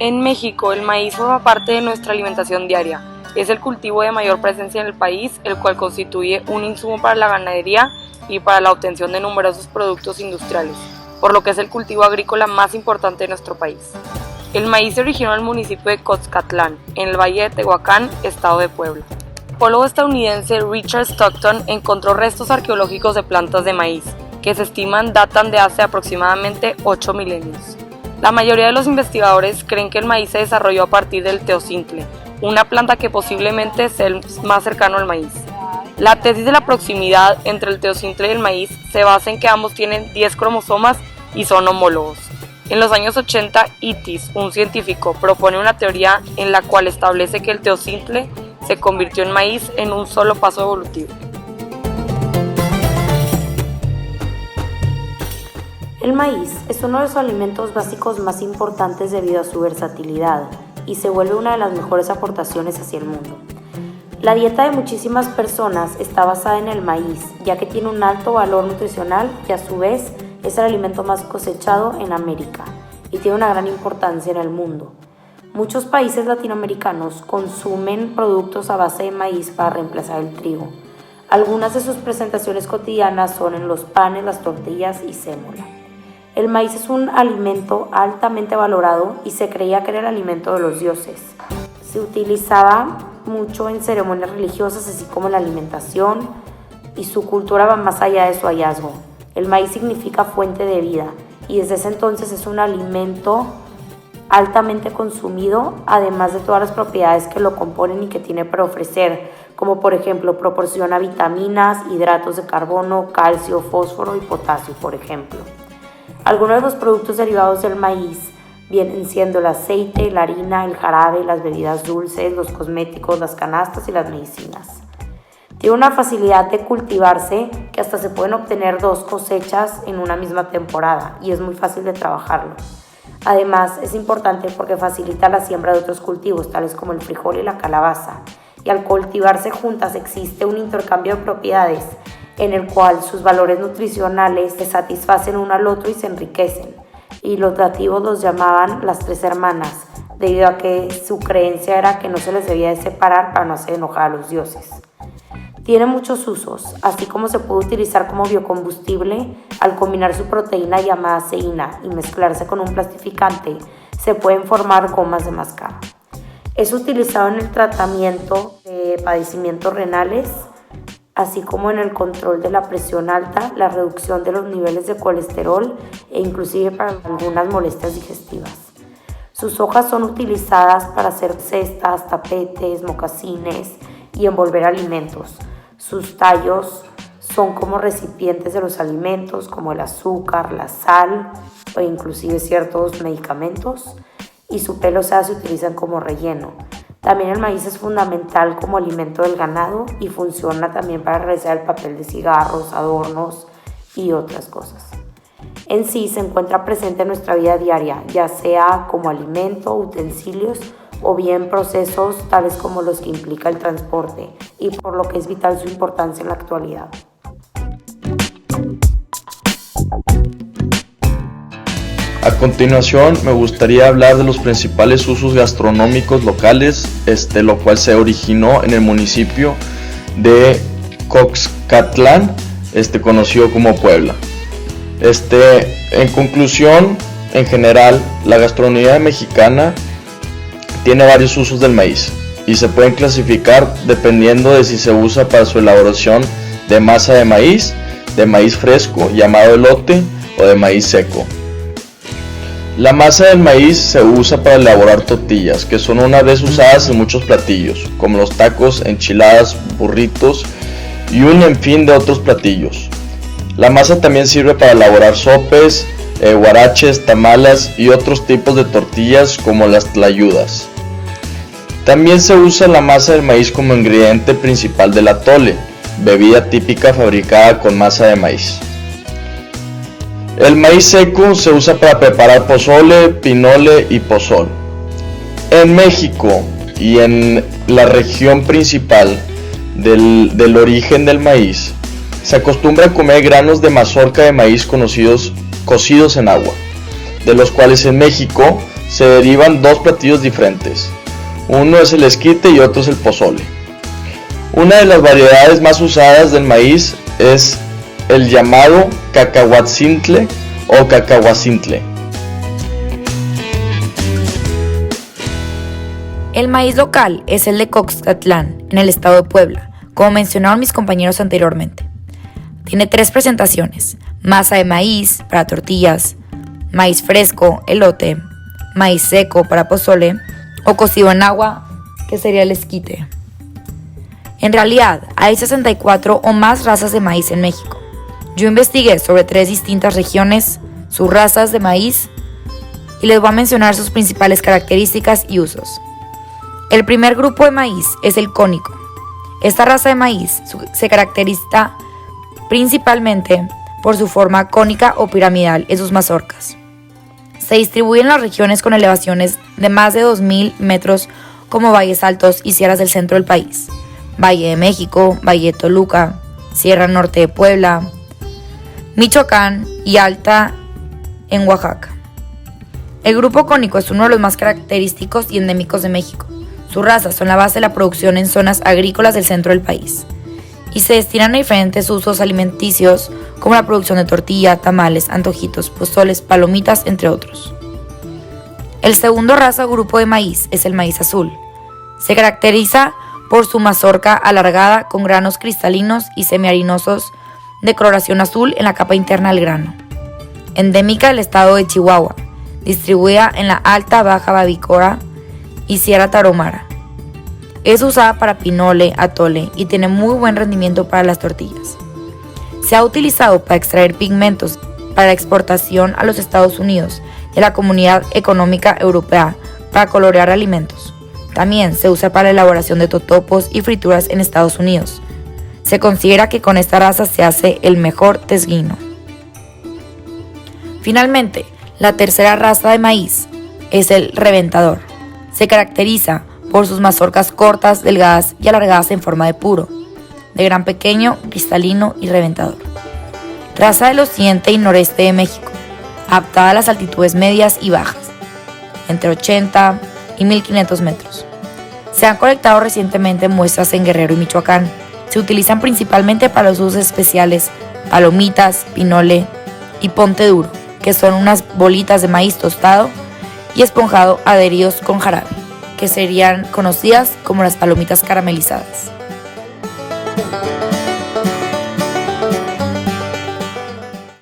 En México, el maíz forma parte de nuestra alimentación diaria. Es el cultivo de mayor presencia en el país, el cual constituye un insumo para la ganadería y para la obtención de numerosos productos industriales, por lo que es el cultivo agrícola más importante de nuestro país. El maíz se originó en el municipio de Coxcatlán, en el Valle de Tehuacán, estado de Puebla. El geólogo estadounidense Richard Stockton encontró restos arqueológicos de plantas de maíz, que se estiman datan de hace aproximadamente 8 milenios. La mayoría de los investigadores creen que el maíz se desarrolló a partir del teocintle, una planta que posiblemente sea el más cercano al maíz. La tesis de la proximidad entre el teocintle y el maíz se basa en que ambos tienen 10 cromosomas y son homólogos. En los años 80, Itis, un científico, propone una teoría en la cual establece que el teocintle se convirtió en maíz en un solo paso evolutivo. El maíz es uno de los alimentos básicos más importantes debido a su versatilidad y se vuelve una de las mejores aportaciones hacia el mundo. La dieta de muchísimas personas está basada en el maíz, ya que tiene un alto valor nutricional y a su vez es el alimento más cosechado en América y tiene una gran importancia en el mundo. Muchos países latinoamericanos consumen productos a base de maíz para reemplazar el trigo. Algunas de sus presentaciones cotidianas son en los panes, las tortillas y sémola. El maíz es un alimento altamente valorado y se creía que era el alimento de los dioses. Se utilizaba mucho en ceremonias religiosas, así como en la alimentación, y su cultura va más allá de su hallazgo. El maíz significa fuente de vida y desde ese entonces es un alimento altamente consumido, además de todas las propiedades que lo componen y que tiene para ofrecer, como por ejemplo proporciona vitaminas, hidratos de carbono, calcio, fósforo y potasio, por ejemplo. Algunos de los productos derivados del maíz vienen siendo el aceite, la harina, el jarabe, las bebidas dulces, los cosméticos, las canastas y las medicinas. Tiene una facilidad de cultivarse que hasta se pueden obtener 2 cosechas en una misma temporada y es muy fácil de trabajarlo. Además, es importante porque facilita la siembra de otros cultivos, tales como el frijol y la calabaza. Y al cultivarse juntas existe un intercambio de propiedades en el cual sus valores nutricionales se satisfacen uno al otro y se enriquecen. Y los nativos los llamaban las 3 hermanas, debido a que su creencia era que no se les debía de separar para no hacer enojar a los dioses. Tiene muchos usos, así como se puede utilizar como biocombustible al combinar su proteína llamada ceína y mezclarse con un plastificante, se pueden formar gomas de mascar. Es utilizado en el tratamiento de padecimientos renales, así como en el control de la presión alta, la reducción de los niveles de colesterol e inclusive para algunas molestias digestivas. Sus hojas son utilizadas para hacer cestas, tapetes, mocasines y envolver alimentos. Sus tallos son como recipientes de los alimentos, como el azúcar, la sal o inclusive ciertos medicamentos, y su pelo se utiliza como relleno. También el maíz es fundamental como alimento del ganado y funciona también para realizar el papel de cigarros, adornos y otras cosas. En sí se encuentra presente en nuestra vida diaria, ya sea como alimento, utensilios o bien procesos tales como los que implica el transporte, y por lo que es vital su importancia en la actualidad. A continuación me gustaría hablar de los principales usos gastronómicos locales, lo cual se originó en el municipio de Coxcatlán, conocido como Puebla. En conclusión, en general, la gastronomía mexicana tiene varios usos del maíz y se pueden clasificar dependiendo de si se usa para su elaboración de masa de maíz fresco llamado elote o de maíz seco. La masa del maíz se usa para elaborar tortillas, que son una vez usadas en muchos platillos, como los tacos, enchiladas, burritos y un sinfín de otros platillos. La masa también sirve para elaborar sopes, huaraches, tamalas y otros tipos de tortillas como las tlayudas. También se usa la masa del maíz como ingrediente principal del atole, bebida típica fabricada con masa de maíz. El maíz seco se usa para preparar pozole, pinole y pozol. En México y en la región principal del origen del maíz, se acostumbra a comer granos de mazorca de maíz cocidos en agua, de los cuales en México se derivan dos platillos diferentes. Uno es el esquite y otro es el pozole. Una de las variedades más usadas del maíz es el llamado cacahuatzintle o cacahuacintle. El maíz local es el de Coxcatlán, en el estado de Puebla, como mencionaron mis compañeros anteriormente. Tiene 3 presentaciones: masa de maíz para tortillas, maíz fresco, elote, maíz seco para pozole o cocido en agua, que sería el esquite. En realidad, hay 64 o más razas de maíz en México. Yo investigué sobre 3 distintas regiones, sus razas de maíz, y les voy a mencionar sus principales características y usos. El primer grupo de maíz es el cónico. Esta raza de maíz se caracteriza principalmente por su forma cónica o piramidal en sus mazorcas. Se distribuye en las regiones con elevaciones de más de 2000 metros como valles altos y sierras del centro del país, Valle de México, Valle de Toluca, Sierra Norte de Puebla, Michoacán y Alta en Oaxaca. El grupo cónico es uno de los más característicos y endémicos de México. Sus razas son la base de la producción en zonas agrícolas del centro del país y se destinan a diferentes usos alimenticios como la producción de tortilla, tamales, antojitos, pozoles, palomitas, entre otros. El segundo raza o grupo de maíz es el maíz azul. Se caracteriza por su mazorca alargada con granos cristalinos y semiharinosos de coloración azul en la capa interna del grano. Endémica del estado de Chihuahua, distribuida en la Alta Baja Bavícola y Sierra Tarahumara. Es usada para pinole, atole y tiene muy buen rendimiento para las tortillas. Se ha utilizado para extraer pigmentos para exportación a los Estados Unidos y a la Comunidad Económica Europea para colorear alimentos. También se usa para la elaboración de totopos y frituras en Estados Unidos. Se considera que con esta raza se hace el mejor tezguino. Finalmente, la tercera raza de maíz es el reventador. Se caracteriza por sus mazorcas cortas, delgadas y alargadas en forma de puro, de gran pequeño, cristalino y reventador. Raza del occidente y noreste de México, adaptada a las altitudes medias y bajas, entre 80 y 1500 metros. Se han colectado recientemente muestras en Guerrero y Michoacán. Se utilizan principalmente para los usos especiales, palomitas, pinole y ponte duro, que son unas bolitas de maíz tostado y esponjado adheridos con jarabe, que serían conocidas como las palomitas caramelizadas.